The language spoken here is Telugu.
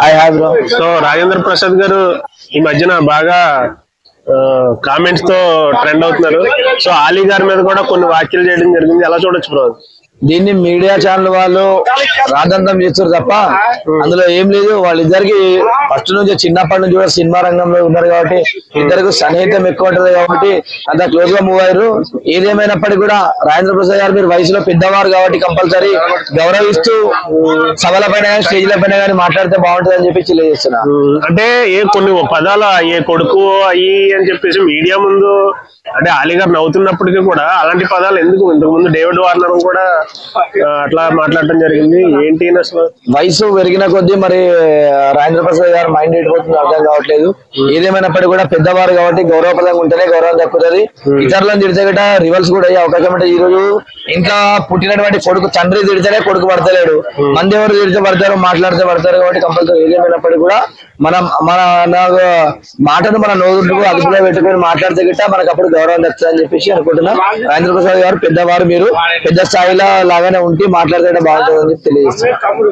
Hi hi bro. So Rajendra Prasad గారు ఈ మధ్యన బాగా కామెంట్స్ తో ట్రెండ్ అవుతున్నారు. సో ఆలీ గారి మీద కూడా కొన్ని వ్యాఖ్యలు చేయడం జరిగింది. ఎలా చూడొచ్చు బ్రో? దీన్ని మీడియా ఛానల్ వాళ్ళు రాద్ధాంతం చేస్తారు తప్ప అందులో ఏం లేదు. వాళ్ళిద్దరికి ఫస్ట్ నుంచి చిన్నప్పటి నుంచి కూడా సినిమా రంగంలో ఉన్నారు కాబట్టి ఇద్దరికి సన్నిహితం ఎక్కువ ఉంటది కాబట్టి అంత క్లోజ్ గా మూవ్ అయ్యారు. ఏదేమైనప్పటికీ కూడా రాజేంద్ర ప్రసాద్ గారు మీరు వయసులో పెద్దవారు కాబట్టి కంపల్సరీ గౌరవిస్తూ సభల పైన కానీ స్టేజ్ల పైన కానీ మాట్లాడితే బాగుంటుంది అని చెప్పి తెలియజేస్తున్నా. అంటే కొన్ని పదాలు ఏ కొడుకు అయ్యి అని చెప్పేసి మీడియా ముందు అంటే ఆలీ గారు నవ్వుతున్నప్పటికీ కూడా అలాంటి పదాలు ఎందుకు? ఇంతకు ముందు డేవిడ్ వార్నర్ కూడా అట్లా మాట్లాడటం జరిగింది. ఏంటి అసలు వయసు పెరిగిన కొద్దీ మరి రాజేంద్ర ప్రసాద్ గారు మైండ్ ఎడిపోతుంది అర్థం కావట్లేదు. ఏదేమైనప్పటికీ కూడా పెద్దవారు కాబట్టి గౌరవప్రదంగా ఉంటేనే గౌరవం దక్కుతుంది. ఇతరులను తిడితే గట్రా రివల్స్ కూడా అయ్యే అవకాశం అంటే ఈ రోజు ఇంకా పుట్టినటువంటి కొడుకు తండ్రి తిడితేనే కొడుకు పడతలేడు. మంది ఎవరు తిడితే పడతారు, మాట్లాడితే పడతారు కాబట్టి కంపల్సరీ ఏదేమైనప్పటికీ కూడా మన మాటను మన నోరుకు అదుపులో పెట్టుకొని మాట్లాడితే గిట్ట మనకు అప్పుడు గౌరవం దక్కుతుంది అని చెప్పేసి అనుకుంటున్నా. రాజేంద్ర ప్రసాద్ గారు పెద్దవారు, మీరు పెద్ద స్థాయిలో లాగానే ఉండి మాట్లాడితే బాగుంటుంది అని తెలియజేస్తారు.